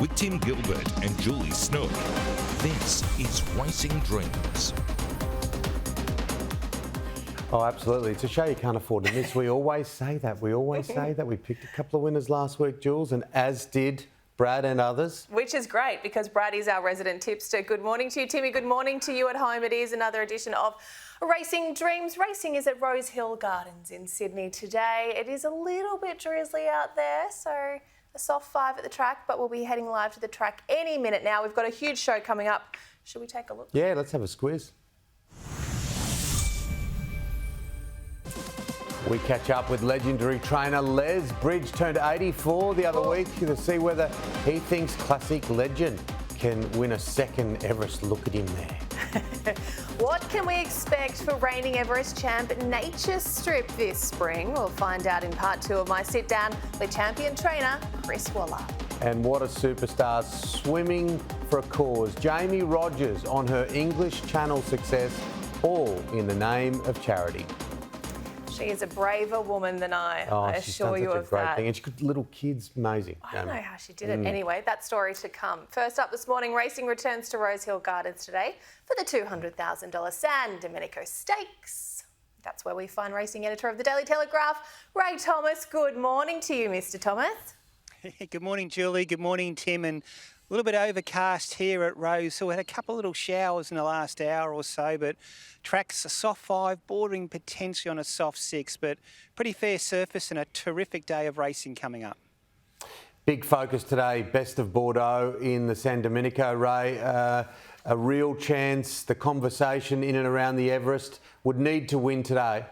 with Tim Gilbert and Julie Snook. This is Racing Dreams. Oh, absolutely. It's a show you can't afford to miss. We always say that. We picked a couple of winners last week, Jules, and as did Brad and others. Which is great because Brad is our resident tipster. Good morning to you, Timmy. Good morning to you at home. It is another edition of Racing Dreams. Racing is at Rosehill Gardens in Sydney today. It is a little bit drizzly out there, so a soft 5 at the track, but we'll be heading live to the track any minute now. We've got a huge show coming up. Should we take a look? Yeah, let's have a squeeze. We catch up with legendary trainer Les Bridge, turned 84 the other week, to see whether he thinks classic legend can win a second Everest. Look at him there. What can we expect for reigning Everest champ Nature Strip this spring? We'll find out in part 2 of my sit down with champion trainer Chris Waller. And what a superstar swimming for a cause. Jamie Rogers on her English Channel success, all in the name of charity. She is a braver woman than I assure you of that. Thing. And she got little kids, amazing. I don't know how she did it. Anyway, that story to come. First up this morning, racing returns to Rosehill Gardens today for the $200,000 San Domenico Stakes. That's where we find racing editor of the Daily Telegraph, Ray Thomas. Good morning to you, Mr. Thomas. Good morning, Julie. Good morning, Tim. And a little bit overcast here at Rosehill. We had a couple of little showers in the last hour or so, but track's a soft 5, bordering potentially on a soft 6, but pretty fair surface and a terrific day of racing coming up. Big focus today, Best of Bordeaux in the San Domenico, Ray. A real chance, the conversation in and around the Everest would need to win today.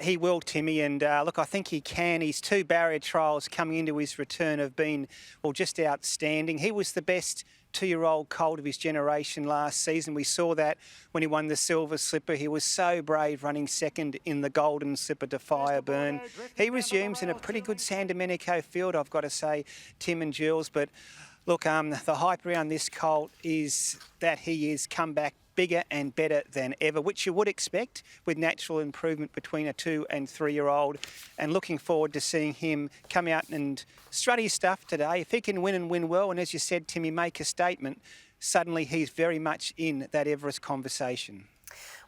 He will, Timmy, and look, I think he can. His 2 barrier trials coming into his return have been, well, just outstanding. He was the best 2-year-old colt of his generation last season. We saw that when he won the Silver Slipper. He was so brave running second in the Golden Slipper to Fireburn. He resumes in a pretty good San Domenico field, I've got to say, Tim and Jules, but look, the hype around this colt is that he is come back bigger and better than ever, which you would expect with natural improvement between a 2- and 3-year-old, and looking forward to seeing him come out and strut his stuff today. If he can win and win well, and as you said, Timmy, make a statement, suddenly he's very much in that Everest conversation.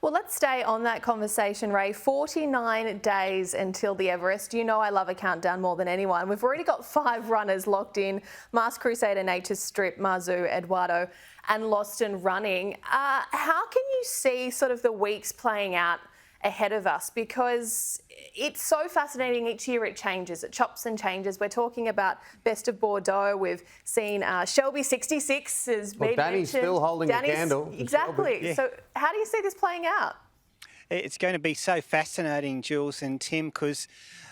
Well, let's stay on that conversation, Ray. 49 days until the Everest. You know I love a countdown more than anyone. We've already got 5 runners locked in. Masked Crusader, Nature Strip, Marzu, Eduardo and Lost and Running. How can you see sort of the weeks playing out ahead of us? Because it's so fascinating. Each year it changes. It chops and changes. We're talking about Best of Bordeaux. We've seen Shelby 66 as well, Danny's still holding the candle. Exactly. Yeah. So how do you see this playing out? It's going to be so fascinating, Jules and Tim, because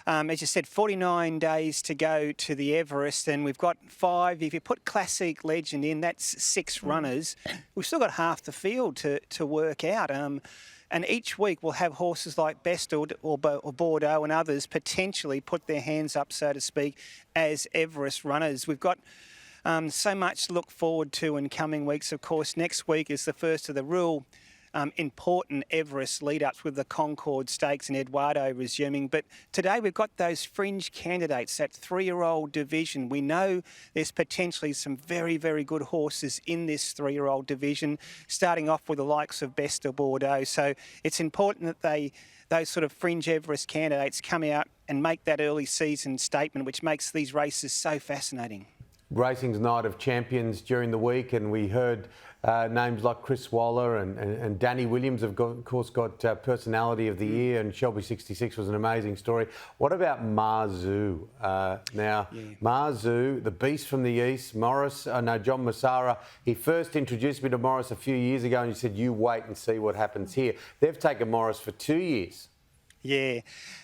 as you said, 49 days to go to the Everest, and we've got 5. If you put Classic Legend in, that's 6 runners. We've still got half the field to work out. And each week we'll have horses like Best or Bordeaux and others potentially put their hands up, so to speak, as Everest runners. We've got so much to look forward to in coming weeks. Of course, next week is the first of the real important Everest lead-ups with the Concord Stakes and Eduardo resuming. But today we've got those fringe candidates, that 3-year-old division. We know there's potentially some very, very good horses in this 3-year-old division, starting off with the likes of Best of Bordeaux. So it's important that those sort of fringe Everest candidates come out and make that early season statement, which makes these races so fascinating. Racing's Night of Champions during the week, and we heard names like Chris Waller and Danny Williams have, of course, got Personality of the Year, and Shelby 66 was an amazing story. What about Marzu? Marzu, the beast from the east, John Massara, he first introduced me to Morris a few years ago, and he said, you wait and see what happens here. They've taken Morris for 2 years. Yeah,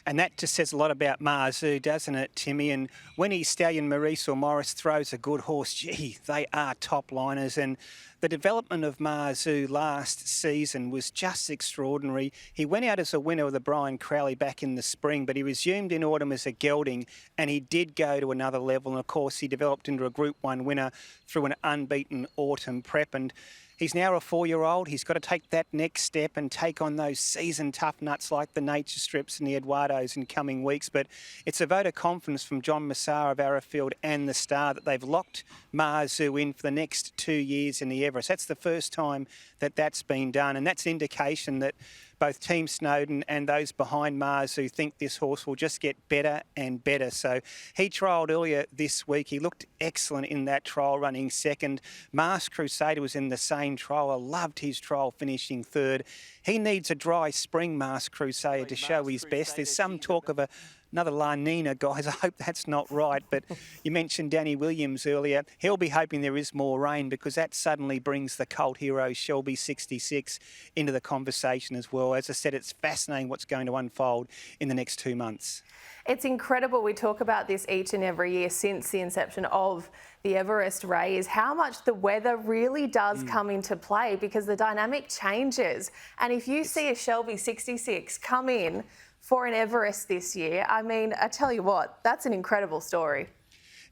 and that just says a lot about Marzu, doesn't it, Timmy? And when his stallion Maurice or Morris throws a good horse, gee, they are top liners. And the development of Marzu last season was just extraordinary. He went out as a winner of the Brian Crowley back in the spring, but he resumed in autumn as a gelding, and he did go to another level. And of course, he developed into a Group 1 winner through an unbeaten autumn prep. And He's now a 4-year-old. He's got to take that next step and take on those seasoned tough nuts like the Nature Strips and the Eduardos in coming weeks. But it's a vote of confidence from John Massar of Arrowfield and the Star that they've locked Marzu in for the next 2 years in the Everest. That's the first time that that's been done, and that's an indication that both Team Snowden and those behind Marzu think this horse will just get better and better. So he trialled earlier this week. He looked excellent in that trial, running second. Masked Crusader was in the same trial. I loved his trial, finishing third. He needs a dry spring, Masked Crusader, to show his best. There's some talk of another La Nina, guys. I hope that's not right. But you mentioned Danny Williams earlier. He'll be hoping there is more rain, because that suddenly brings the cult hero Shelby 66 into the conversation as well. As I said, it's fascinating what's going to unfold in the next 2 months. It's incredible. We talk about this each and every year since the inception of the Everest, Ray, is how much the weather really does come into play, because the dynamic changes. And if you see a Shelby 66 come in for an Everest this year, I mean, I tell you what, that's an incredible story.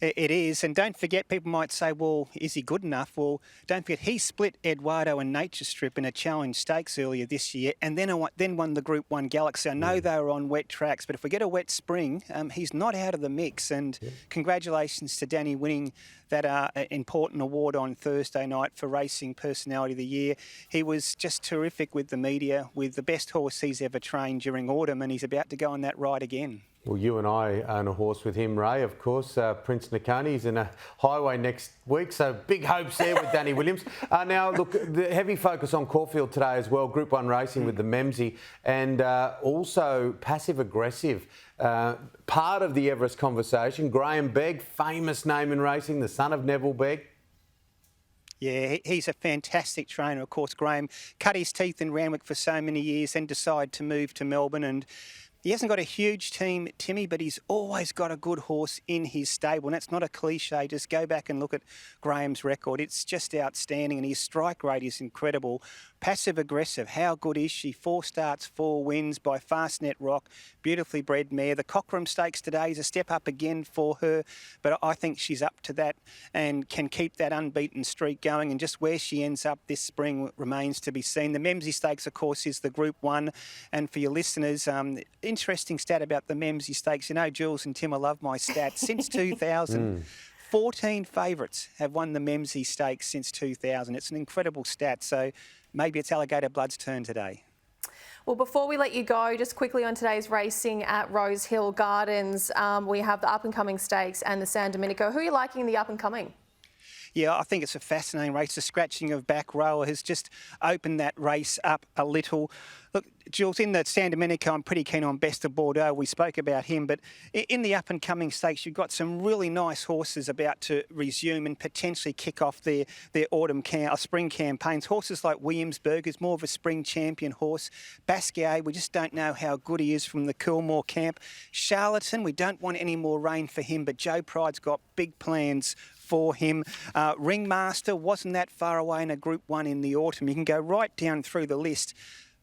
It is, and don't forget, people might say, well, is he good enough? Well, don't forget, he split Eduardo and Nature Strip in a challenge stakes earlier this year, and then won the Group 1 Galaxy. I know they were on wet tracks, but if we get a wet spring, he's not out of the mix. And congratulations to Danny winning that important award on Thursday night for Racing Personality of the Year. He was just terrific with the media, with the best horse he's ever trained during autumn, and he's about to go on that ride again. Well, you and I own a horse with him, Ray, of course. Prince Nakani's in a highway next week, so big hopes there with Danny Williams. Now, look, the heavy focus on Caulfield today as well, Group 1 racing with the Memsie, and also passive-aggressive. Part of the Everest conversation, Graham Begg, famous name in racing, the son of Neville Begg. Yeah, he's a fantastic trainer. Of course, Graham cut his teeth in Randwick for so many years, then decided to move to Melbourne, and he hasn't got a huge team, Timmy, but he's always got a good horse in his stable. And that's not a cliche. Just go back and look at Graham's record. It's just outstanding, and his strike rate is incredible. Passive-aggressive, how good is she? 4 starts, 4 wins by Fastnet Rock. Beautifully bred mare. The Cochrane Stakes today is a step up again for her, but I think she's up to that and can keep that unbeaten streak going. And just where she ends up this spring remains to be seen. The Memsie Stakes, of course, is the Group 1. And for your listeners, interesting stat about the Memsie Stakes. You know, Jules and Tim, I love my stats. Since 2000, 14 favourites have won the Memsie Stakes since 2000. It's an incredible stat. So maybe it's Alligator Blood's turn today. Well, before we let you go, just quickly on today's racing at Rosehill Gardens, we have the up-and-coming stakes and the San Domenico. Who are you liking in the up-and-coming? Yeah, I think it's a fascinating race. The scratching of back rower has just opened that race up a little. Look, Jules, in the San Domenico, I'm pretty keen on Best of Bordeaux. We spoke about him, but in the up-and-coming stakes, you've got some really nice horses about to resume and potentially kick off their spring campaigns. Horses like Williamsburg is more of a spring champion horse. Basquiat, we just don't know how good he is from the Coolmore camp. Charlatan, we don't want any more rain for him, but Joe Pride's got big plans for him. Ringmaster wasn't that far away in a Group 1 in the autumn. You can go right down through the list.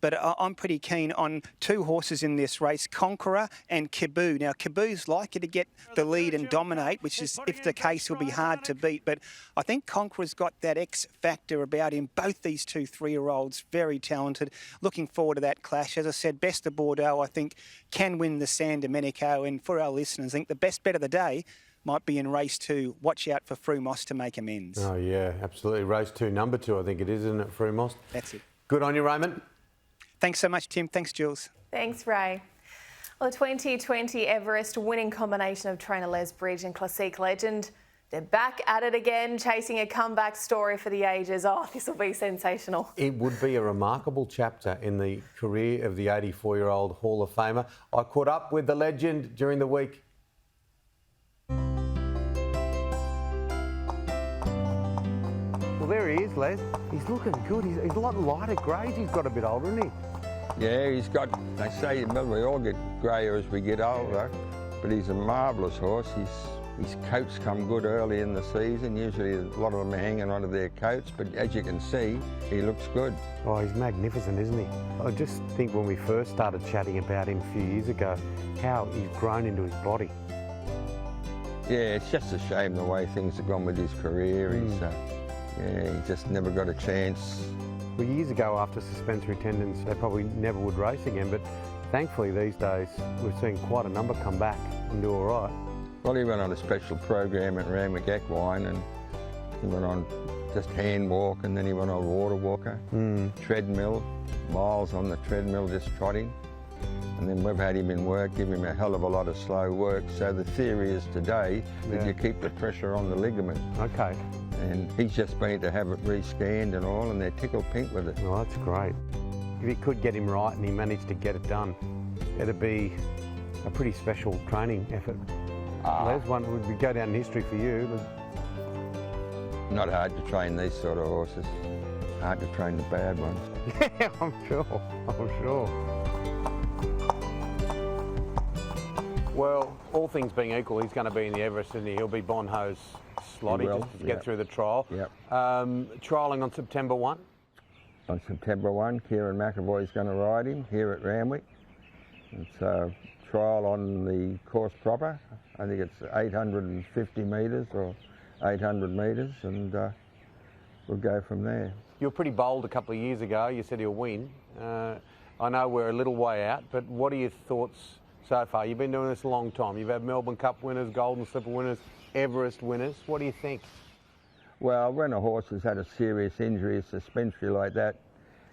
But I'm pretty keen on 2 horses in this race, Conqueror and Kiboo. Now, Kiboo's likely to get the lead and dominate, which is, if the case, will be hard to beat. But I think Conqueror's got that X factor about him. Both these 2 3-year-olds, very talented. Looking forward to that clash. As I said, Best of Bordeaux, I think, can win the San Domenico. And for our listeners, I think the best bet of the day might be in race 2. Watch out for Frumos to make amends. Oh, yeah, absolutely. Race 2, number 2, I think it is, isn't it, Frumos? That's it. Good on you, Raymond. Thanks so much, Tim. Thanks, Jules. Thanks, Ray. Well, the 2020 Everest winning combination of trainer Les Bridge and Classique legend, they're back at it again, chasing a comeback story for the ages. Oh, this will be sensational. It would be a remarkable chapter in the career of the 84-year-old Hall of Famer. I caught up with the legend during the week. Well, there he is, Les. He's looking good. He's a lot lighter grades. He's got a bit older, isn't he? Yeah, he's got, they say, we all get greyer as we get older, but he's a marvellous horse. His coats come good early in the season. Usually a lot of them are hanging onto their coats, but as you can see, he looks good. Oh, he's magnificent, isn't he? I just think when we first started chatting about him a few years ago, how he's grown into his body. Yeah, it's just a shame the way things have gone with his career. Yeah, he just never got a chance. Well, years ago, after suspensory tendons, they probably never would race again, but thankfully these days we're seeing quite a number come back and do all right. Well, he went on a special program at Randwick Equine, and he went on just hand walk, and then he went on water walker, treadmill, miles on the treadmill just trotting. And then we've had him in work, give him a hell of a lot of slow work. So the theory is today that you keep the pressure on the ligament. Okay. And he's just been to have it re-scanned and all, and they're tickled pink with it. Well, that's great. If you could get him right and he managed to get it done, it'd be a pretty special training effort. There's one that would go down in history for you. Not hard to train these sort of horses. Hard to train the bad ones. Yeah, I'm sure. Well, all things being equal, he's going to be in the Everest, isn't he? He'll be Bonho's slotty just to get through the trial. Yep. Trialling on September 1? On September 1, Kieran McAvoy's going to ride him here at Randwick. It's a trial on the course proper. I think it's 850 metres or 800 metres, and we'll go from there. You were pretty bold a couple of years ago. You said he'll win. I know we're a little way out, but what are your thoughts so far? You've been doing this a long time. You've had Melbourne Cup winners, Golden Slipper winners, Everest winners. What do you think? Well, when a horse has had a serious injury, a suspensory like that,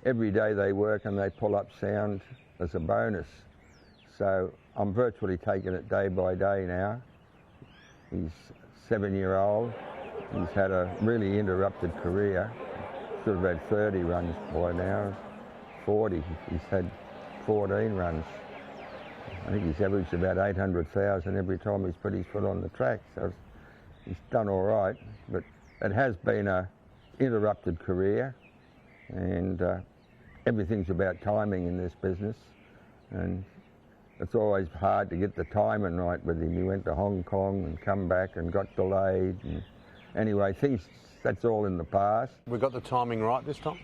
every day they work and they pull up sound as a bonus. So I'm virtually taking it day by day now. He's 7-year-old. He's had a really interrupted career. Should have had 30 runs by now. 40. He's had 14 runs. I think he's averaged about 800,000 every time he's put his foot on the track. So he's done all right, but it has been a interrupted career, and everything's about timing in this business, and it's always hard to get the timing right with him. He went to Hong Kong and come back and got delayed. And anyway, that's all in the past. We got the timing right this time?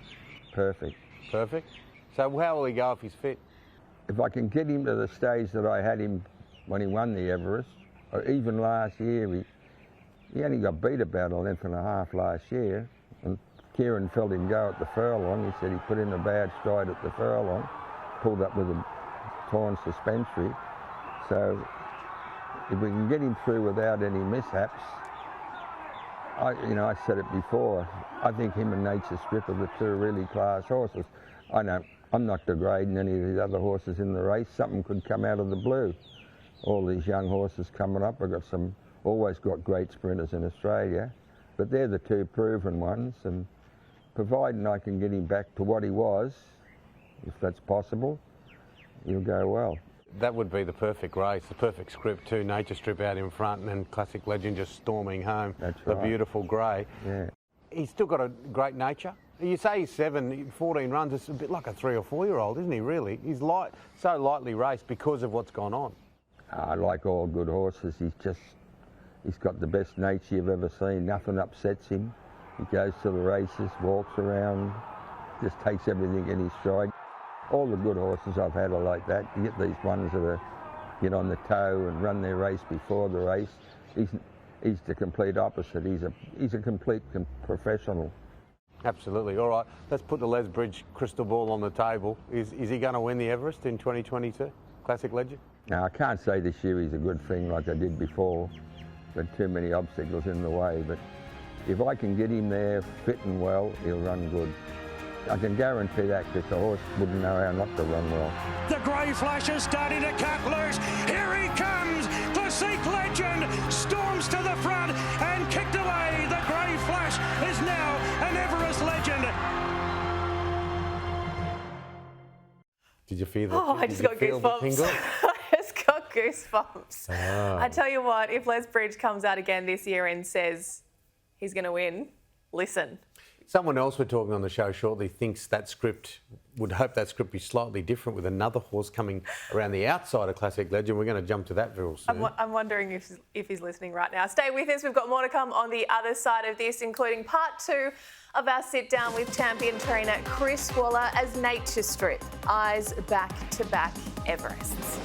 Perfect. Perfect. So how will he go if he's fit? If I can get him to the stage that I had him when he won the Everest, or even last year, he only got beat about a length and a half last year, and Kieran felt him go at the furlong. He said he put in a bad stride at the furlong, pulled up with a torn suspensory. So if we can get him through without any mishaps, I said it before, I think him and Nature's Strip are the two really class horses. I'm not degrading any of the other horses in the race. Something could come out of the blue. All these young horses coming up, always got great sprinters in Australia, but they're the two proven ones, and providing I can get him back to what he was, if that's possible, he'll go well. That would be the perfect race, the perfect script too. Nature Strip out in front and then Classic Legend just storming home. That's the right. beautiful grey. Yeah. He's still got a great nature. You say he's 14 runs, it's a bit like a 3 or 4-year-old, isn't he, really? He's so lightly raced because of what's gone on. Like all good horses, he's got the best nature you've ever seen. Nothing upsets him. He goes to the races, walks around, just takes everything in his stride. All the good horses I've had are like that. You get these ones that get on the toe and run their race before the race. He's the complete opposite. He's a complete professional. Absolutely. All right, let's put the Les Bridge crystal ball on the table. Is he going to win the Everest in 2022? Classic Legend? Now, I can't say this year he's a good thing like I did before. There are too many obstacles in the way, but if I can get him there fit and well, he'll run good. I can guarantee that because the horse wouldn't know how not to run well. The grey flash is starting to cut loose. Here he comes. Classic Legend storms to the front and kicked away. The grey flash is now an Everest legend. Did you feel that? Oh, I just got goosebumps. I just got goosebumps. I tell you what, if Les Bridge comes out again this year and says he's going to win, listen. Someone else we're talking on the show shortly thinks that script, would hope that script be slightly different with another horse coming around the outside of Classic Legend. We're going to jump to that real soon. I'm wondering if he's listening right now. Stay with us. We've got more to come on the other side of this, including part 2 of our sit-down with champion trainer Chris Waller as Nature Strip eyes back-to-back Everests.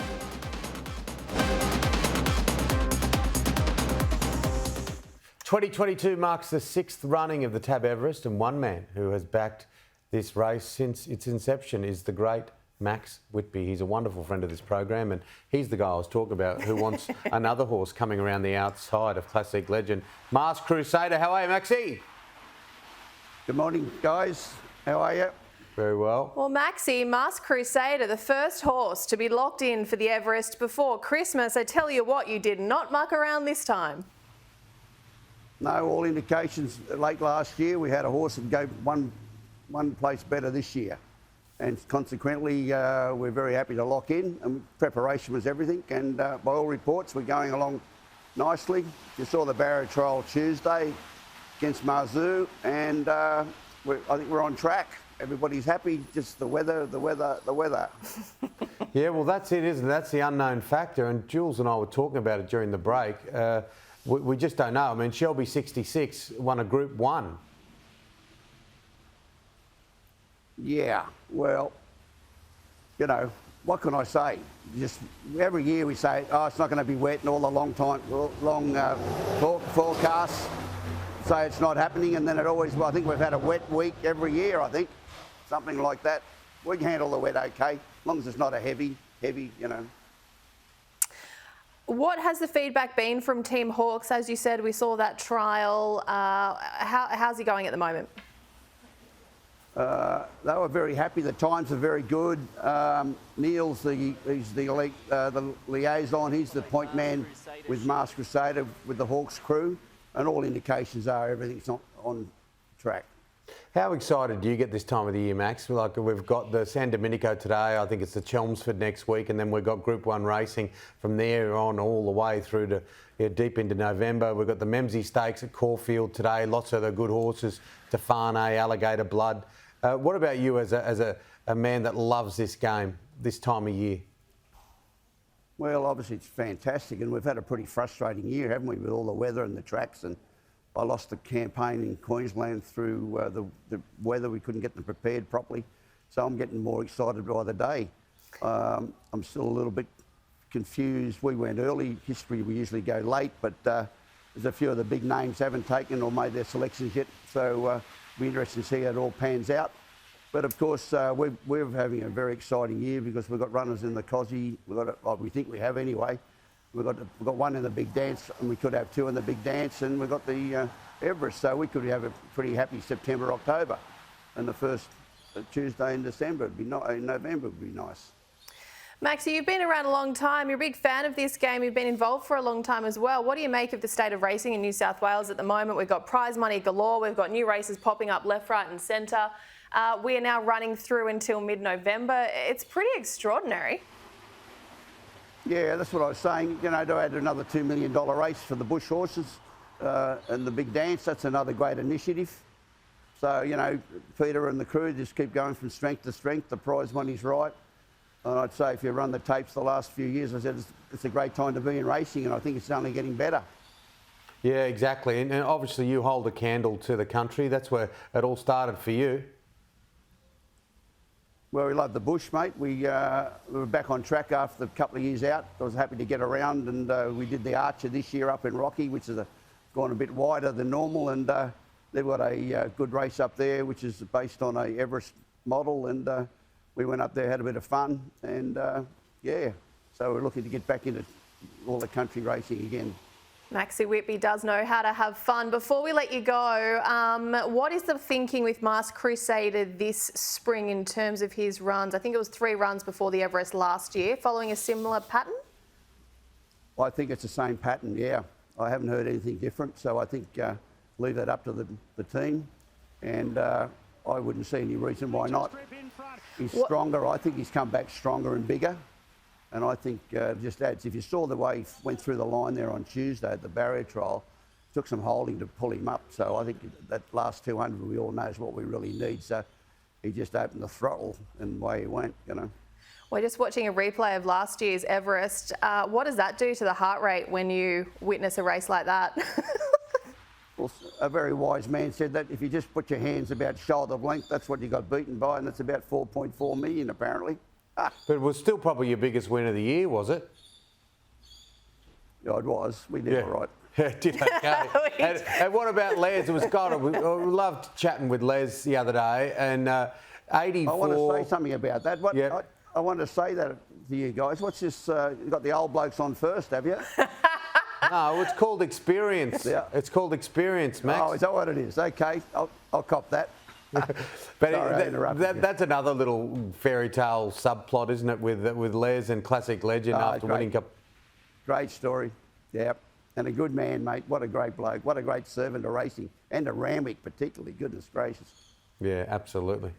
2022 marks the 6th running of the Tab Everest, and one man who has backed this race since its inception is the great Max Whitby. He's a wonderful friend of this program, and he's the guy I was talking about who wants another horse coming around the outside of classic legend Masked Crusader. How are you, Maxie? Good morning, guys. How are you? Very well. Well, Maxie, Masked Crusader, the first horse to be locked in for the Everest before Christmas. I tell you what, you did not muck around this time. No, all indications late last year we had a horse that gave one place better this year. And consequently, we're very happy to lock in, and preparation was everything. And by all reports, we're going along nicely. You saw the barrier trial Tuesday against Marzu, and I think we're on track. Everybody's happy, just the weather. Yeah, well, that's it, isn't it? That's the unknown factor. And Jules and I were talking about it during the break. We just don't know. I mean, Shelby 66 won a Group 1. Yeah, well, you know, what can I say? Just every year we say, oh, it's not going to be wet, and all the long forecasts say it's not happening, and then it always, well, I think we've had a wet week every year, I think, something like that. We can handle the wet okay, as long as it's not a heavy, you know. What has the feedback been from Team Hawkes? As you said, we saw that trial. How's he going at the moment? They were very happy. The times are very good. Neil's he's the liaison. He's the point man with Masked Crusader with the Hawkes crew, and all indications are everything's on track. How excited do you get this time of the year, Max? Like, we've got the San Domenico today, I think it's the Chelmsford next week, and then we've got Group 1 racing from there on all the way through to deep into November. We've got the Memsie Stakes at Caulfield today, lots of the good horses, Tefane, Alligator Blood. What about you as a man that loves this game this time of year? Well, obviously it's fantastic, and we've had a pretty frustrating year, haven't we, with all the weather and the tracks. And I lost the campaign in Queensland through the weather. We couldn't get them prepared properly. So I'm getting more excited by the day. I'm still a little bit confused. We went early. History, we usually go late, but there's a few of the big names haven't taken or made their selections yet. So it'll be interesting to see how it all pans out. But of course, we're having a very exciting year because we've got runners in the Cosy. We think we have anyway. We've got one in the big dance, and we could have two in the big dance, and we've got the Everest. So we could have a pretty happy September, October, and the first Tuesday in December in November would be nice. Maxie, you've been around a long time. You're a big fan of this game. You've been involved for a long time as well. What do you make of the state of racing in New South Wales at the moment? We've got prize money galore. We've got new races popping up left, right and centre. We are now running through until mid-November. It's pretty extraordinary. Yeah, that's what I was saying. You know, to add another $2 million race for the bush horses and the big dance, that's another great initiative. So, you know, Peter and the crew just keep going from strength to strength. The prize money's right. And I'd say if you run the tapes the last few years, I said it's a great time to be in racing, and I think it's only getting better. Yeah, exactly. And obviously you hold a candle to the country. That's where it all started for you. Well, we love the bush, mate. We were back on track after a couple of years out. I was happy to get around, and we did the Archer this year up in Rocky, which is gone a bit wider than normal, and they've got a good race up there, which is based on a Everest model, and we went up there, had a bit of fun, and yeah, so we're looking to get back into all the country racing again. Maxie Whitby does know how to have fun. Before we let you go, what is the thinking with Masked Crusader this spring in terms of his runs? I think it was 3 runs before the Everest last year, following a similar pattern? I think it's the same pattern, yeah. I haven't heard anything different, so I think leave that up to the team, and I wouldn't see any reason why not. He's stronger. I think he's come back stronger and bigger. And I think just adds, if you saw the way he went through the line there on Tuesday at the barrier trial, took some holding to pull him up. So I think that last 200, we all know is what we really need. So he just opened the throttle and away he went, you know. We're just watching a replay of last year's Everest. What does that do to the heart rate when you witness a race like that? Well, a very wise man said that if you just put your hands about shoulder length, that's what you got beaten by, and that's about 4.4 million apparently. But it was still probably your biggest win of the year, was it? Yeah, it was. We did all right. Did okay. And what about Les? It was God. We loved chatting with Les the other day, and 84. I want to say something about that. Yep. I want to say that to you guys. What's this? You've got the old blokes on first, have you? No, it's called experience. Yeah. It's called experience, Max. Oh, is that what it is? Okay, I'll cop that. But Sorry, that's another little fairy tale subplot, isn't it, with Les and classic legend after winning cup. Great story. Yeah. And a good man, mate. What a great bloke. What a great servant to racing. And to Randwick particularly. Goodness gracious. Yeah, absolutely.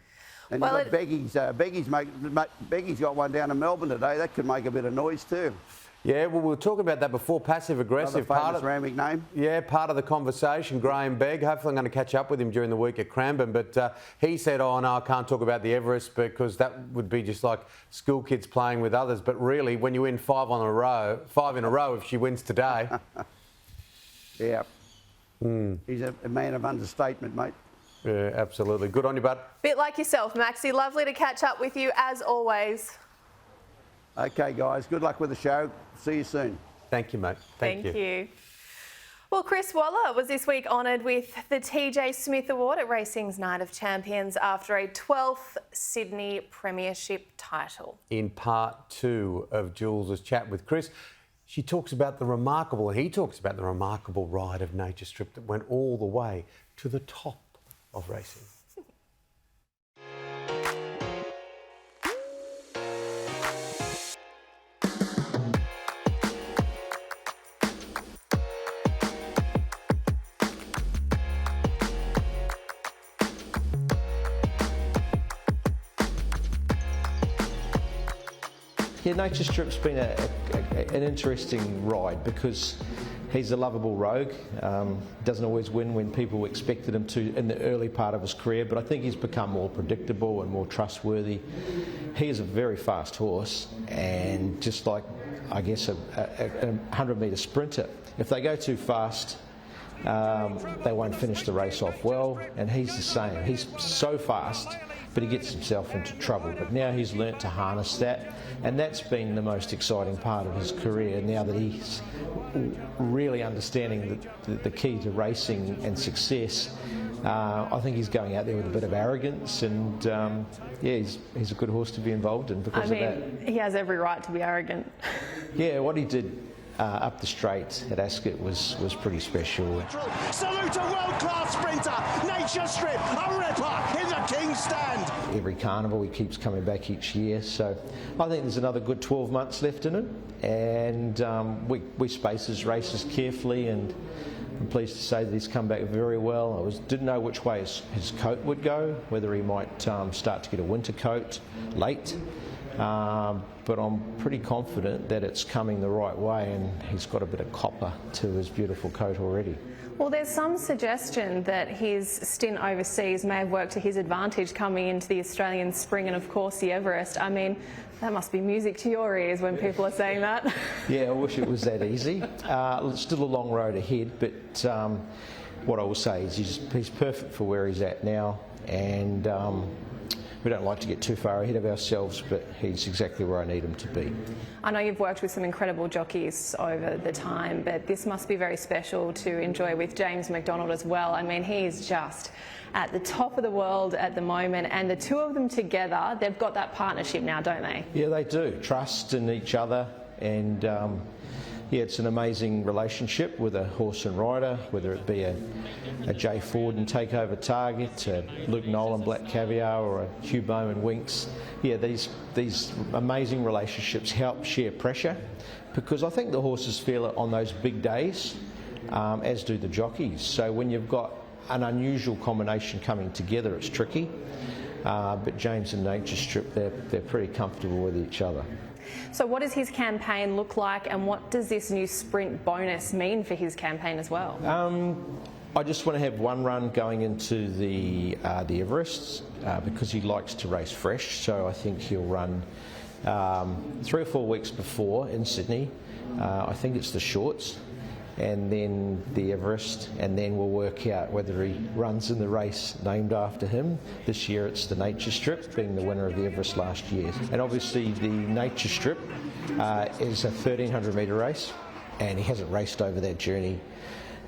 And Well, you've got Beggy's got one down in Melbourne today. That could make a bit of noise too. Yeah, well, we were talking about that before, passive-aggressive. Another famous Randwick name. Yeah, part of the conversation, Graham Begg. Hopefully I'm going to catch up with him during the week at Cranbourne. But he said, oh, no, I can't talk about the Everest because that would be just like school kids playing with others. But really, when you win five in a row, if she wins today... Yeah. He's a man of understatement, mate. Yeah, absolutely. Good on you, bud. Bit like yourself, Maxie. Lovely to catch up with you as always. Okay, guys. Good luck with the show. See you soon. Thank you, mate. Thank you. Well, Chris Waller was this week honoured with the TJ Smith Award at Racing's Night of Champions after a 12th Sydney Premiership title. In part 2 of Jules' chat with Chris, he talks about the remarkable ride of Nature Strip that went all the way to the top of racing. Yeah, Nature Strip's been an interesting ride because he's a lovable rogue. Doesn't always win when people expected him to in the early part of his career, but I think he's become more predictable and more trustworthy. He is a very fast horse, and just like, I guess, a 100-metre sprinter, if they go too fast, they won't finish the race off well, and he's the same. He's so fast, but he gets himself into trouble. But now he's learnt to harness that, and that's been the most exciting part of his career, now that he's really understanding the key to racing and success. I think he's going out there with a bit of arrogance, and yeah, he's a good horse to be involved in because of that. He has every right to be arrogant. Yeah, what he did up the straight at Ascot was pretty special. Salute a world-class sprinter, Nature Strip, a ripper in the King's Stand. Every carnival he keeps coming back each year, so I think there's another good 12 months left in him, and we space his races carefully, and I'm pleased to say that he's come back very well. I didn't know which way his coat would go, whether he might start to get a winter coat late. But I'm pretty confident that it's coming the right way, and he's got a bit of copper to his beautiful coat already. Well, there's some suggestion that his stint overseas may have worked to his advantage coming into the Australian Spring and, of course, the Everest. I mean, that must be music to your ears when people are saying that. Yeah, I wish it was that easy. Still a long road ahead, but what I will say is he's perfect for where he's at now, and we don't like to get too far ahead of ourselves, but he's exactly where I need him to be. I know you've worked with some incredible jockeys over the time, but this must be very special to enjoy with James McDonald as well. I mean, he's just at the top of the world at the moment, and the two of them together, they've got that partnership now, don't they? Yeah, they do. Trust in each other, and yeah, it's an amazing relationship with a horse and rider, whether it be a Jay Ford and Takeover Target, a Luke Nolan Black Caviar, or a Hugh Bowman Winks. Yeah, these amazing relationships help share pressure, because I think the horses feel it on those big days, as do the jockeys. So when you've got an unusual combination coming together, it's tricky. But James and Nature Strip, they're pretty comfortable with each other. So what does his campaign look like, and what does this new sprint bonus mean for his campaign as well? I just want to have one run going into the Everest because he likes to race fresh. So I think he'll run 3 or 4 weeks before in Sydney. I think it's the shorts, and then the Everest, and then we'll work out whether he runs in the race named after him. This year it's the Nature Strip, being the winner of the Everest last year. And obviously the Nature Strip is a 1,300 metre race, and he hasn't raced over that journey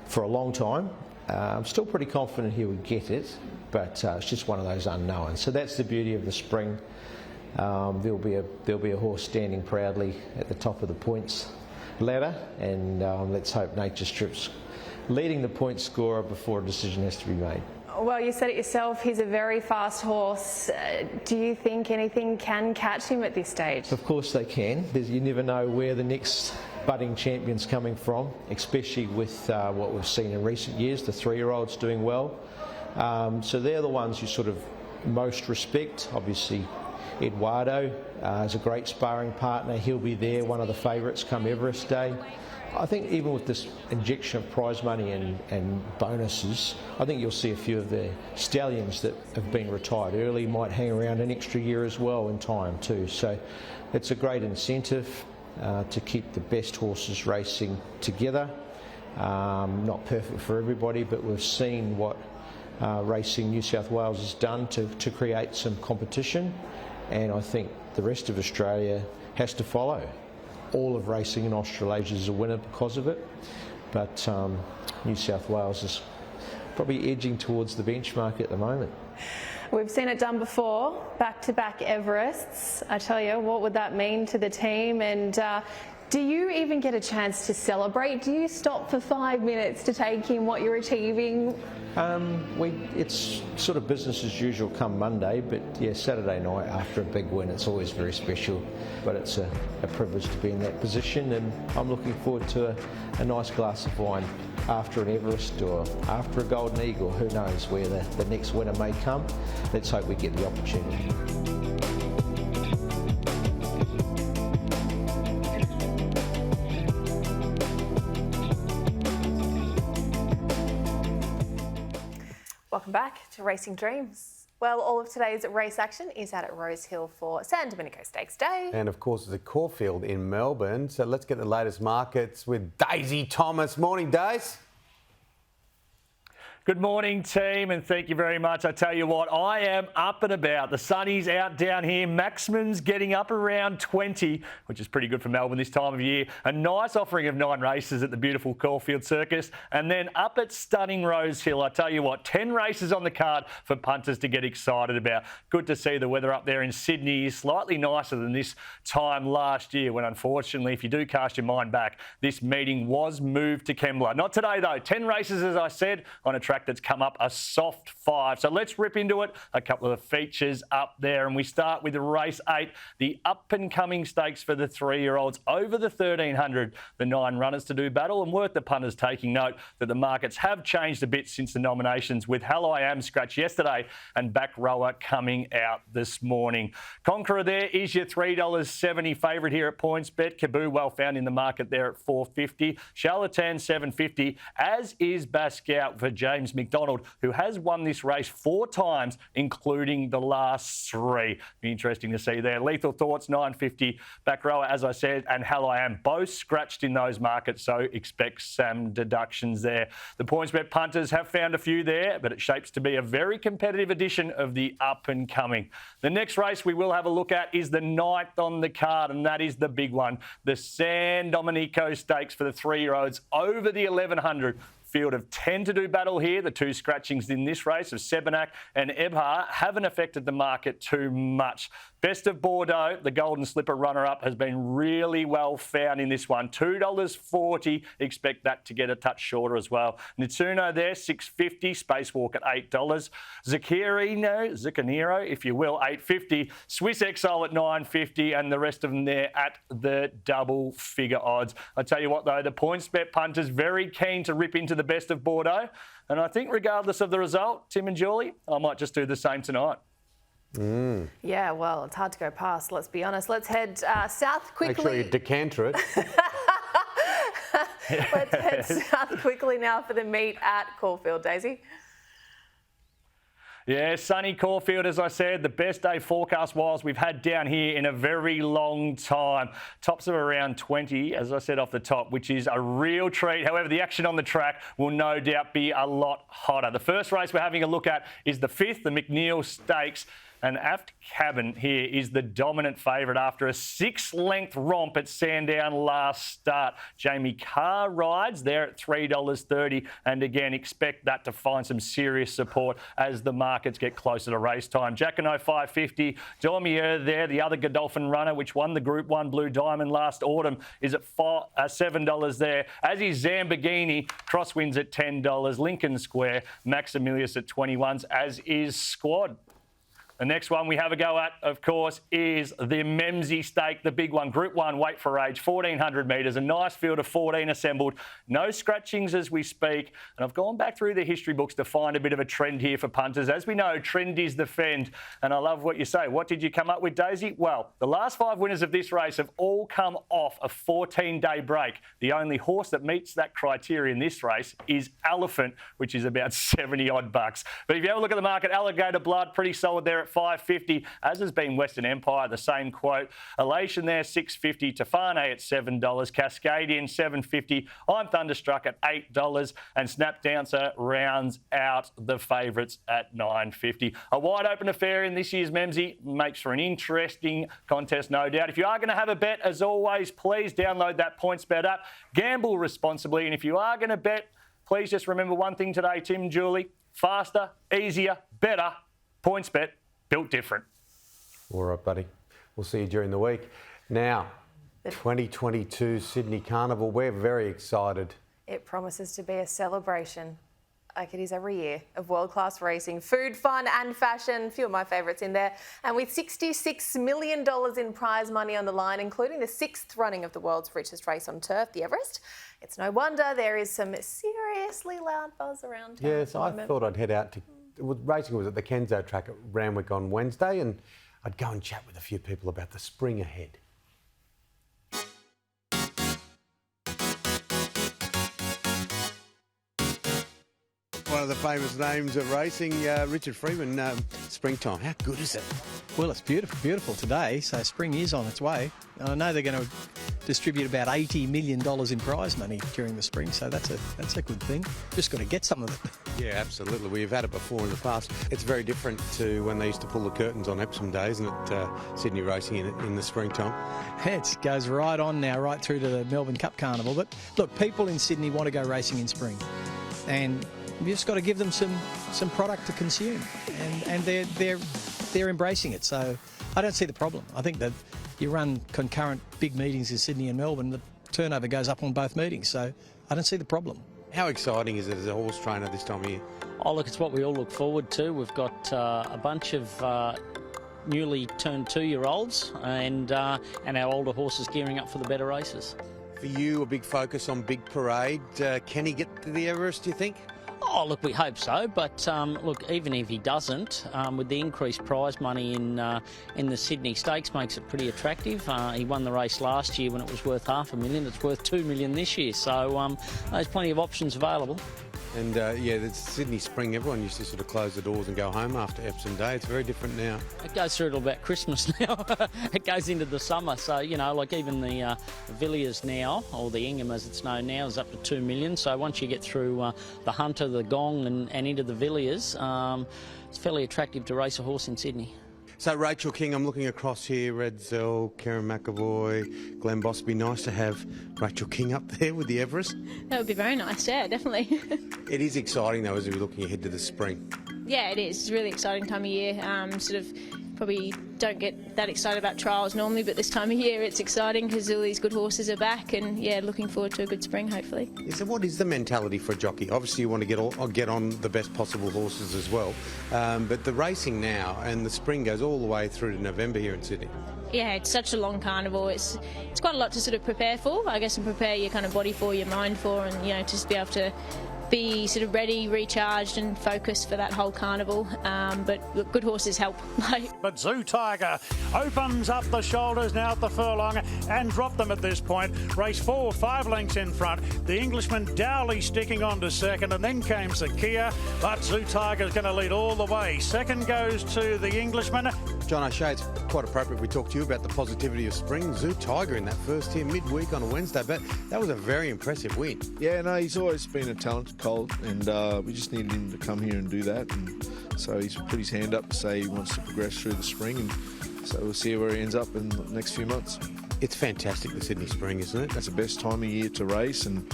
for a long time. I'm still pretty confident he would get it, but it's just one of those unknowns. So that's the beauty of the spring. There'll be a horse standing proudly at the top of the points ladder, and let's hope Nature Strip's leading the point scorer before a decision has to be made. Well, you said it yourself, he's a very fast horse. Do you think anything can catch him at this stage? Of course they can. You never know where the next budding champion's coming from, especially with what we've seen in recent years, the 3-year-olds doing well. So they're the ones you sort of most respect. Obviously, Eduardo is a great sparring partner. He'll be there, one of the favourites come Everest Day. I think even with this injection of prize money and bonuses, I think you'll see a few of the stallions that have been retired early might hang around an extra year as well in time too. So it's a great incentive to keep the best horses racing together. Not perfect for everybody, but we've seen what Racing New South Wales has done to create some competition, and I think the rest of Australia has to follow. All of racing in Australasia is a winner because of it, but New South Wales is probably edging towards the benchmark at the moment. We've seen it done before, back-to-back Everests. I tell you, what would that mean to the team? And do you even get a chance to celebrate? Do you stop for 5 minutes to take in what you're achieving? It's sort of business as usual come Monday, but yeah, Saturday night after a big win, it's always very special. But it's a privilege to be in that position, and I'm looking forward to a nice glass of wine after an Everest or after a Golden Eagle. Who knows where the next winner may come. Let's hope we get the opportunity. Welcome back to Racing Dreams. Well, all of today's race action is out at Rosehill for San Domenico Stakes Day. And of course, it's at Caulfield in Melbourne. So let's get the latest markets with Daisy Thomas. Morning, Daisy. Good morning, team, and thank you very much. I tell you what, I am up and about. The sunny's out down here. Maximum's getting up around 20, which is pretty good for Melbourne this time of year. A nice offering of 9 races at the beautiful Caulfield Circus. And then up at stunning Rosehill, I tell you what, 10 races on the card for punters to get excited about. Good to see the weather up there in Sydney is slightly nicer than this time last year, when unfortunately, if you do cast your mind back, this meeting was moved to Kembla. Not today, though. 10 races, as I said, on a track that's come up a soft 5. So let's rip into it. A couple of the features up there, and we start with race 8, the up-and-coming stakes for the 3-year-olds over the 1,300. The 9 runners to do battle, and worth the punters taking note that the markets have changed a bit since the nominations, with Hell I Am scratch yesterday and Back Rower coming out this morning. Conqueror there is your $3.70 favourite here at PointsBet. Kaboo well found in the market there at $4.50. Charlatan $7.50, as is Bascout for James McDonald, who has won this race 4 times, including the last 3. Be interesting to see there. Lethal Thoughts $9.50. Back Rower, as I said, and Hell I Am both scratched in those markets, so expect some deductions there. The PointsBet punters have found a few there, but it shapes to be a very competitive edition of the up-and-coming. The next race we will have a look at is the 9th on the card, and that is the big one, the San Domenico Stakes for the 3-year-olds over the 1,100. Field of 10 to do battle here. The 2 scratchings in this race of Sebenak and Ebhar haven't affected the market too much. Best of Bordeaux, the Golden Slipper runner-up, has been really well found in this one. $2.40. Expect that to get a touch shorter as well. Nitsuno there, $6.50. Spacewalk at $8. Zucchero, if you will, $8.50. Swiss Exile at $9.50, and the rest of them there at the double figure odds. I tell you what, though, the PointsBet punters very keen to rip into the Best of Bordeaux, and I think regardless of the result, Tim and Julie, I might just do the same tonight. Yeah, well, it's hard to go past, let's be honest. Let's head south quickly. Make sure you decanter it. Let's head south quickly now for the meet at Caulfield, Daisy. Yeah, sunny Caulfield, as I said, the best day forecast-wise we've had down here in a very long time. Tops of around 20, as I said off the top, which is a real treat. However, the action on the track will no doubt be a lot hotter. The first race we're having a look at is the 5th, the McNeil Stakes. And Aft Cabin here is the dominant favourite after a 6-length romp at Sandown last start. Jamie Carr rides there at $3.30, and again, expect that to find some serious support as the markets get closer to race time. Jacquinot $5.50, Dormier there, the other Godolphin runner, which won the Group 1 Blue Diamond last autumn, is at $7 there, as is Zambogini. Crosswinds at $10, Lincoln Square, Maximilius at 21s, as is Squad. The next one we have a go at, of course, is the Memsie Stake, the big one. Group 1, weight for age, 1,400 metres. A nice field of 14 assembled. No scratchings as we speak. And I've gone back through the history books to find a bit of a trend here for punters. As we know, trend is the fend. And I love what you say. What did you come up with, Daisy? Well, the last 5 winners of this race have all come off a 14-day break. The only horse that meets that criteria in this race is Elephant, which is about 70-odd bucks. But if you have a look at the market, Alligator Blood, pretty solid there at $5.50, as has been Western Empire, the same quote. Elation there, $6.50. Tefane at $7. Cascadian, $7.50. I'm Thunderstruck at $8. And Snap Dancer rounds out the favourites at $9.50. A wide open affair in this year's Memsie makes for an interesting contest, no doubt. If you are going to have a bet, as always, please download that PointsBet app. Gamble responsibly. And if you are going to bet, please just remember one thing today, Tim, Julie. Faster, easier, better. PointsBet. Built different. All right, buddy. We'll see you during the week. Now, 2022 Sydney Carnival. We're very excited. It promises to be a celebration, like it is every year, of world-class racing, food, fun and fashion. A few of my favourites in there. And with $66 million in prize money on the line, including the 6th running of the world's richest race on turf, the Everest, it's no wonder there is some seriously loud buzz around town. Yes, I thought I'd head out to... Racing was at the Kenzo track at Randwick on Wednesday, and I'd go and chat with a few people about the spring ahead. One of the famous names of racing, Richard Freeman, springtime. How good is it? Well, it's beautiful, beautiful today, so spring is on its way. I know they're going to distribute about $80 million in prize money during the spring, so that's a good thing. Just got to get some of it. Yeah, absolutely. We've had it before in the past. It's very different to when they used to pull the curtains on Epsom Days and at Sydney racing in the springtime. It goes right on now, right through to the Melbourne Cup Carnival. But look, people in Sydney want to go racing in spring, and we've just got to give them some product to consume, and they're embracing it. So I don't see the problem. I think that you run concurrent big meetings in Sydney and Melbourne, the turnover goes up on both meetings. So I don't see the problem. How exciting is it as a horse trainer this time of year? Oh, look, it's what we all look forward to. We've got a bunch of newly turned 2-year-olds and our older horses gearing up for the better races. For you, a big focus on Big Parade. Can he get to the Everest, do you think? Oh, look, we hope so, but look, even if he doesn't, with the increased prize money in the Sydney Stakes makes it pretty attractive. He won the race last year when it was worth $500,000. It's worth $2 million this year, so there's plenty of options available. And yeah, the Sydney Spring, everyone used to sort of close the doors and go home after Epsom Day. It's very different now. It goes through till about Christmas now. It goes into the summer. So, you know, like even the Villiers now, or the Ingham as it's known now, is up to $2 million. So once you get through the Hunter, the Gong and into the Villiers, it's fairly attractive to race a horse in Sydney. So Rachel King, I'm looking across here, Red Zell, Karen McAvoy, Glenn Boss. It'd be nice to have Rachel King up there with the Everest. That would be very nice, yeah, definitely. It is exciting though as we're looking ahead to the spring. Yeah, it is. It's a really exciting time of year. Sort of probably don't get that excited about trials normally, but this time of year it's exciting because all these good horses are back, and yeah, looking forward to a good spring hopefully. So what is the mentality for a jockey? Obviously you want to get on the best possible horses as well, but the racing now and the spring goes all the way through to November here in Sydney. Yeah, it's such a long carnival. It's quite a lot to sort of prepare for, I guess, and prepare your kind of body for, your mind for, and you know, just be able to be sort of ready, recharged and focused for that whole carnival. But look, good horses help. But Zoo Tiger opens up the shoulders now at the furlong and dropped them at this point. Race 4, 5 lengths in front. The Englishman Dowley sticking on to second, and then came Sakia. But Zoo Tiger's going to lead all the way. Second goes to the Englishman. John O'Shea, it's quite appropriate we talk to you about the positivity of spring. Zoo Tiger in that first here midweek on a Wednesday, but that was a very impressive win. Yeah, no, he's always been a talented colt, and we just needed him to come here and do that. And so he's put his hand up to say he wants to progress through the spring, and so we'll see where he ends up in the next few months. It's fantastic, the Sydney Spring, isn't it? That's the best time of year to race, and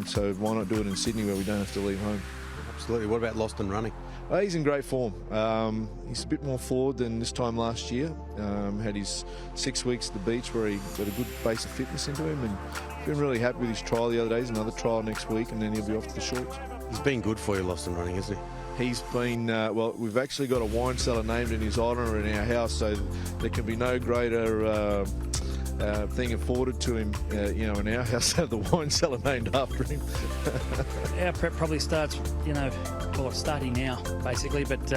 so why not do it in Sydney where we don't have to leave home? Absolutely. What about Lost and Running? He's in great form. He's a bit more forward than this time last year. Had his 6 weeks at the beach where he got a good base of fitness into him, and been really happy with his trial the other day. He's another trial next week, and then he'll be off to the shorts. He's been good for you, Lost and Running, isn't he? He's been, well, we've actually got a wine cellar named in his honour in our house, so there can be no greater thing afforded to him, in our house to have the wine cellar named after him. Our prep probably starts, starting now, basically. But,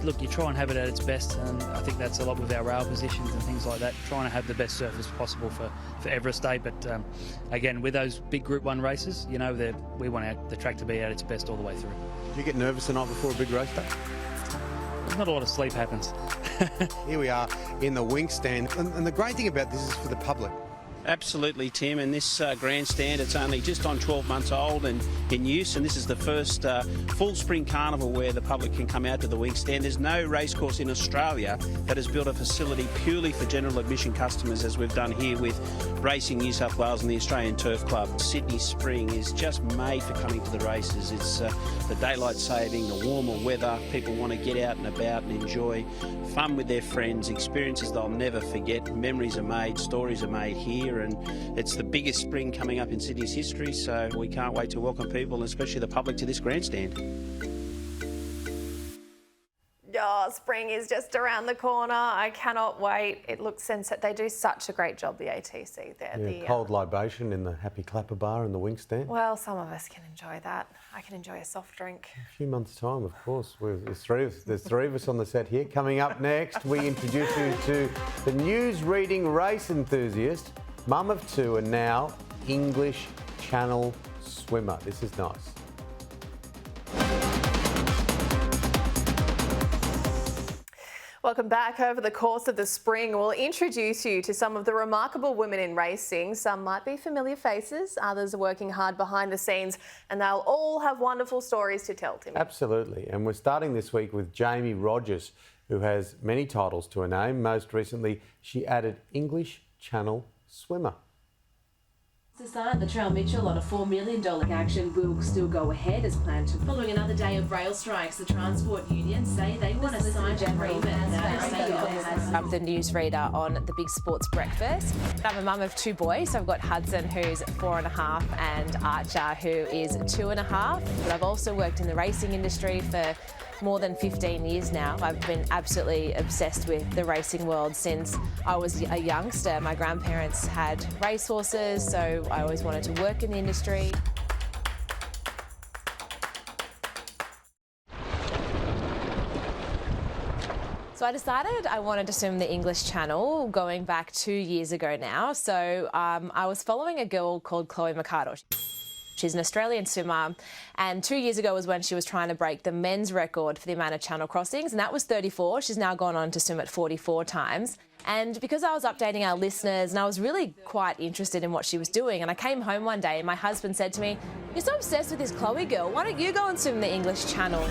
look, you try and have it at its best, and I think that's a lot with our rail positions and things like that, trying to have the best surface possible for Everest Day. But, again, with those big Group 1 races, we want the track to be at its best all the way through. Do you get nervous the night before a big race day? Not a lot of sleep happens. Here we are in the wing stand, and the great thing about this is for the public. Absolutely, Tim, and this grandstand, it's only just on 12 months old and in use, and this is the first full spring carnival where the public can come out to the wing stand. There's no racecourse in Australia that has built a facility purely for general admission customers as we've done here with Racing New South Wales and the Australian Turf Club. Sydney Spring is just made for coming to the races. It's the daylight saving, the warmer weather, people want to get out and about and enjoy fun with their friends, experiences they'll never forget, memories are made, stories are made here, and it's the biggest spring coming up in Sydney's history, so we can't wait to welcome people, especially the public, to this grandstand. Oh, spring is just around the corner. I cannot wait. It looks sensational. They do such a great job, the ATC there. Yeah, cold libation in the Happy Clapper bar in the wing stand. Well, some of us can enjoy that. I can enjoy a soft drink. A few months' time, of course. There's three of us on the set here. Coming up next, we introduce you to the news-reading race enthusiast, mum of two, and now English Channel swimmer. This is nice. Welcome back. Over the course of the spring, we'll introduce you to some of the remarkable women in racing. Some might be familiar faces, others are working hard behind the scenes, and they'll all have wonderful stories to tell, Tim. Absolutely. And we're starting this week with Jamie Rogers, who has many titles to her name. Most recently, she added English Channel swimmer. To start the Trail Mitchell on a $4 million action will still go ahead as planned. Following another day of rail strikes, the transport unions say they want to sign an agreement. I'm the newsreader on the Big Sports Breakfast. I'm a mum of two boys. So I've got Hudson, who's 4.5, and Archer, who is 2.5. But I've also worked in the racing industry for more than 15 years now. I've been absolutely obsessed with the racing world since I was a youngster. My grandparents had racehorses, so I always wanted to work in the industry. So I decided I wanted to swim the English Channel going back 2 years ago now. So I was following a girl called Chloe Mercado. She's an Australian swimmer, and 2 years ago was when she was trying to break the men's record for the amount of channel crossings, and that was 34. She's now gone on to swim at 44 times. And because I was updating our listeners and I was really quite interested in what she was doing, and I came home one day and my husband said to me, "You're so obsessed with this Chloe girl, why don't you go and swim the English Channel?"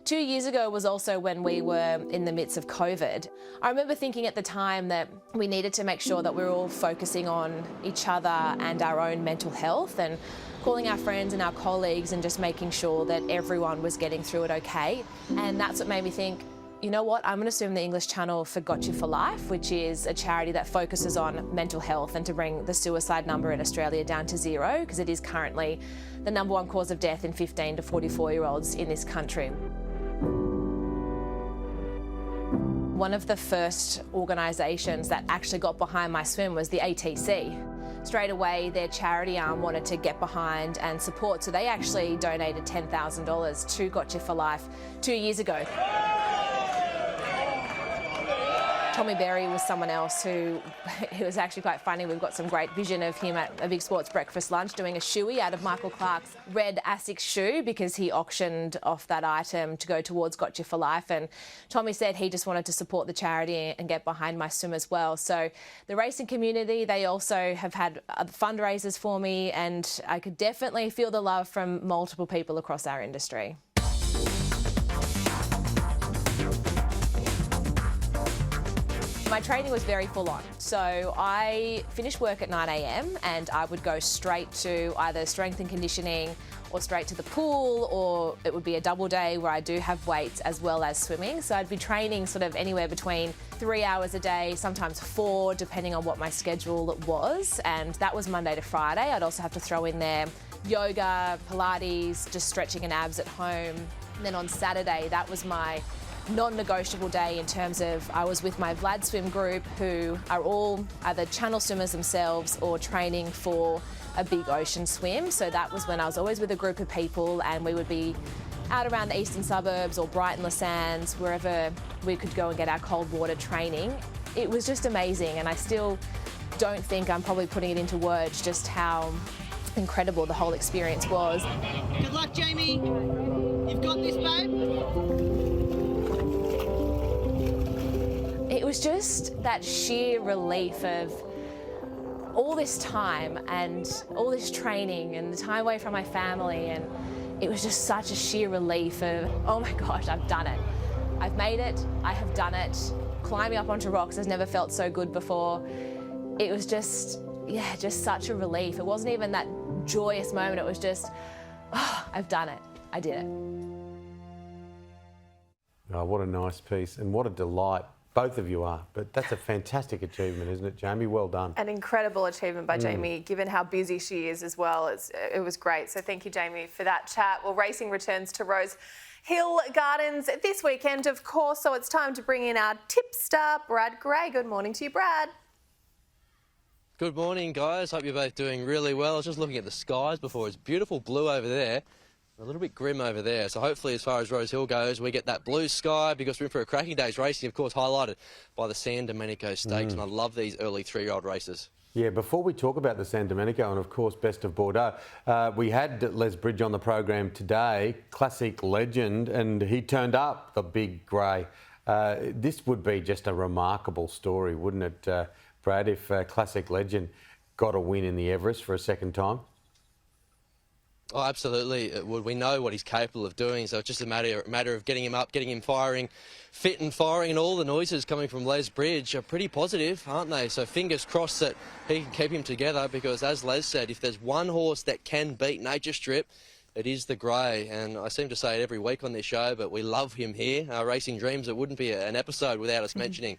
Two years ago was also when we were in the midst of COVID. I remember thinking at the time that we needed to make sure that we were all focusing on each other and our own mental health, and calling our friends and our colleagues and just making sure that everyone was getting through it okay. And that's what made me think, you know what, I'm going to swim the English Channel for Gotcha for Life, which is a charity that focuses on mental health and to bring the suicide number in Australia down to zero, because it is currently the #1 cause of death in 15 to 44-year-olds in this country. One of the first organisations that actually got behind my swim was the ATC. Straight away, their charity arm wanted to get behind and support, so they actually donated $10,000 to Gotcha for Life 2 years ago. Tommy Berry was someone else who, it was actually quite funny. We've got some great vision of him at a Big Sports breakfast lunch doing a shoey out of Michael Clark's red Asics shoe because he auctioned off that item to go towards Gotcha for Life. And Tommy said he just wanted to support the charity and get behind my swim as well. So the racing community, they also have had fundraisers for me, and I could definitely feel the love from multiple people across our industry. My training was very full on. So I finished work at 9 a.m. and I would go straight to either strength and conditioning or straight to the pool, or it would be a double day where I do have weights as well as swimming. So I'd be training sort of anywhere between 3 hours a day, sometimes 4, depending on what my schedule was. And that was Monday to Friday. I'd also have to throw in there yoga, Pilates, just stretching and abs at home. And then on Saturday, that was my non-negotiable day in terms of I was with my Vlad swim group, who are all either channel swimmers themselves or training for a big ocean swim. So that was when I was always with a group of people, and we would be out around the eastern suburbs or Brighton, Les Sands, wherever we could go and get our cold water training. It was just amazing, and I still don't think I'm probably putting it into words just how incredible the whole experience was. Good luck, Jamie. You've got this, babe. It was just that sheer relief of all this time and all this training and the time away from my family, and it was just such a sheer relief of, oh my gosh, I've done it. I've made it, I have done it. Climbing up onto rocks has never felt so good before. It was just, yeah, just such a relief. It wasn't even that joyous moment, it was just, oh, I've done it, I did it. Oh, what a nice piece, and what a delight. Both of you are, but that's a fantastic achievement, isn't it, Jamie? Well done. An incredible achievement by Jamie, given how busy she is as well. It was great. So thank you, Jamie, for that chat. Well, racing returns to Rosehill Gardens this weekend, of course, so it's time to bring in our tipster, Brad Gray. Good morning to you, Brad. Good morning, guys. Hope you're both doing really well. I was just looking at the skies before. It's beautiful blue over there. A little bit grim over there, so hopefully as far as Rosehill goes, we get that blue sky because we're in for a cracking day's racing, of course, highlighted by the San Domenico Stakes, and I love these early 3-year-old races. Yeah, before we talk about the San Domenico and, of course, Best of Bordeaux, we had Les Bridge on the program today, classic legend, and he turned up, the big grey. This would be just a remarkable story, wouldn't it, Brad, if classic legend got a win in the Everest for a second time? Oh, absolutely it would. We know what he's capable of doing, so it's just a matter of getting him up, getting him firing, fit and firing, and all the noises coming from Les Bridge are pretty positive, aren't they? So fingers crossed that he can keep him together, because as Les said, if there's one horse that can beat Nature Strip, it is the grey, and I seem to say it every week on this show, but we love him here. Racing Dreams, it wouldn't be an episode without us mentioning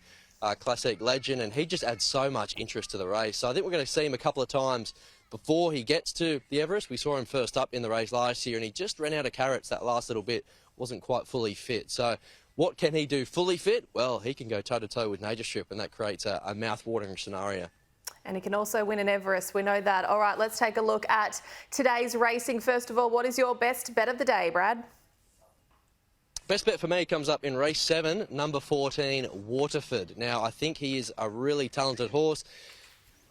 classic legend, and he just adds so much interest to the race. So I think we're going to see him a couple of times before he gets to the Everest. We saw him first up in the race last year, and he just ran out of carrots that last little bit, wasn't quite fully fit. So what can he do fully fit? Well, he can go toe-to-toe with Nature Strip, and that creates a mouth-watering scenario. And he can also win an Everest, we know that. All right, let's take a look at today's racing. First of all, what is your best bet of the day, Brad? Best bet for me comes up in race 7, number 14, Waterford. Now, I think he is a really talented horse.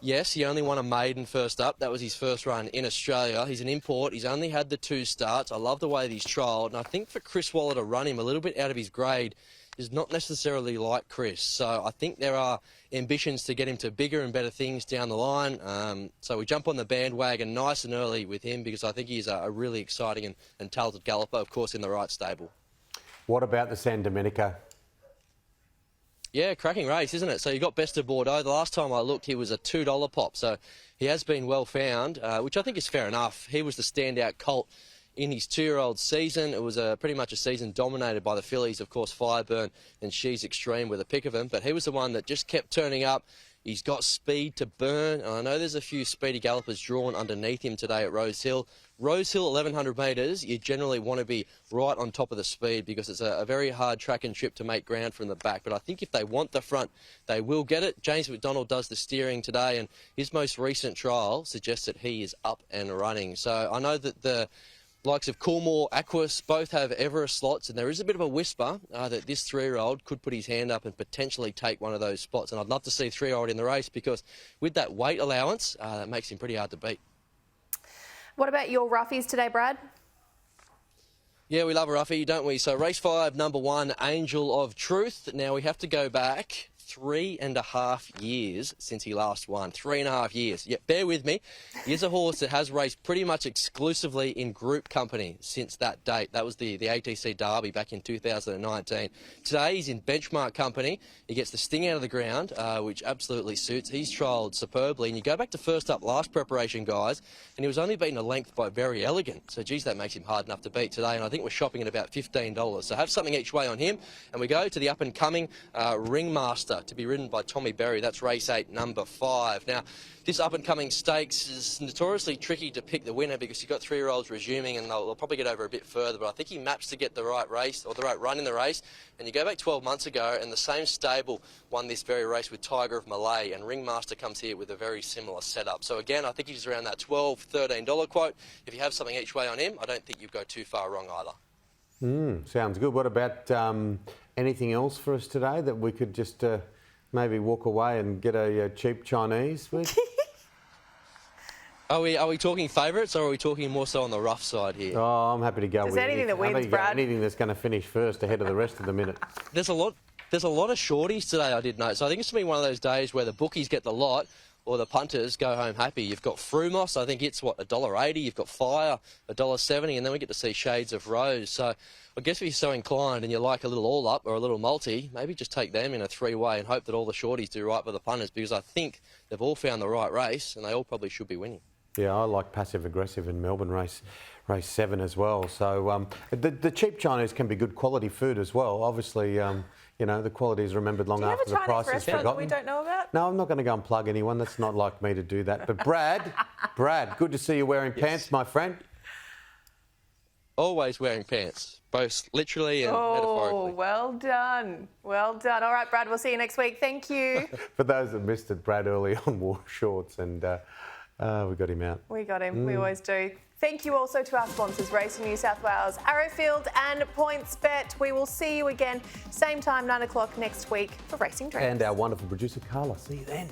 Yes, he only won a maiden first up. That was his first run in Australia. He's an import. He's only had the 2 starts. I love the way that he's trialled. And I think for Chris Waller to run him a little bit out of his grade is not necessarily like Chris. So I think there are ambitions to get him to bigger and better things down the line. So we jump on the bandwagon nice and early with him, because I think he's a really exciting and talented galloper, of course, in the right stable. What about the San Domenico? Yeah, cracking race, isn't it? So you got Best of Bordeaux. The last time I looked, he was a $2 pop. So he has been well found, which I think is fair enough. He was the standout colt in his 2-year-old season. It was pretty much a season dominated by the fillies, of course, Fireburn and She's Extreme were the pick of him. But he was the one that just kept turning up. He's got speed to burn. And I know there's a few speedy gallopers drawn underneath him today at Rosehill. Rosehill, 1,100 metres, you generally want to be right on top of the speed, because it's a very hard track and trip to make ground from the back. But I think if they want the front, they will get it. James McDonald does the steering today, and his most recent trial suggests that he is up and running. So I know that the Likes of Coolmore, Aquas, both have Everest slots, and there is a bit of a whisper that this 3-year-old could put his hand up and potentially take one of those spots. And I'd love to see 3-year-old in the race, because with that weight allowance, that makes him pretty hard to beat. What about your roughies today, Brad? Yeah, we love a roughie, don't we? So race 5, number 1, Angel of Truth. Now we have to go back 3.5 years since he last won. 3.5 years. Yeah, bear with me. He is a horse that has raced pretty much exclusively in group company since that date. That was the ATC Derby back in 2019. Today he's in benchmark company. He gets the sting out of the ground, which absolutely suits. He's trialled superbly. And you go back to first up last preparation, guys, and he was only beaten a length by Very Elegant. So, geez, that makes him hard enough to beat today. And I think we're shopping at about $15. So have something each way on him. And we go to the up-and-coming Ringmaster, to be ridden by Tommy Berry. That's race 8, number 5. Now, this up-and-coming stakes is notoriously tricky to pick the winner, because you've got 3-year-olds resuming, and they'll probably get over a bit further, but I think he maps to get the right race, or the right run in the race. And you go back 12 months ago, and the same stable won this very race with Tiger of Malay, and Ringmaster comes here with a very similar setup. So again, I think he's around that $12, $13 quote. If you have something each way on him, I don't think you'd go too far wrong either. Sounds good. What about anything else for us today that we could just maybe walk away and get a cheap Chinese with? Are we talking favourites, or are we talking more so on the rough side here? Oh, I'm happy to go Is with there anything that wins, Brad? Anything that's going to finish first ahead of the rest of the minute. There's a lot of shorties today, I did note. So I think it's going to be one of those days where the bookies get the lot, or the punters go home happy. You've got Frumos, I think it's, $1.80. You've got Fire, $1.70, and then we get to see Shades of Rose. So I guess if you're so inclined and you like a little all-up or a little multi, maybe just take them in a 3-way and hope that all the shorties do right for the punters, because I think they've all found the right race, and they all probably should be winning. Yeah, I like passive-aggressive in Melbourne race 7 as well. So the cheap Chinese can be good quality food as well. Obviously, you know, the quality is remembered long after the price is forgotten. That we don't know about? No, I'm not going to go and plug anyone. That's not like me to do that. But Brad, good to see you wearing pants, my friend. Always wearing pants, both literally and metaphorically. Oh, well done. Well done. All right, Brad, we'll see you next week. Thank you. For those that missed it, Brad early on wore shorts, and we got him out. We got him. We always do. Thank you also to our sponsors, Racing New South Wales, Arrowfield and PointsBet. We will see you again, same time, 9 o'clock next week for Racing Dreams. And our wonderful producer, Carla. See you then.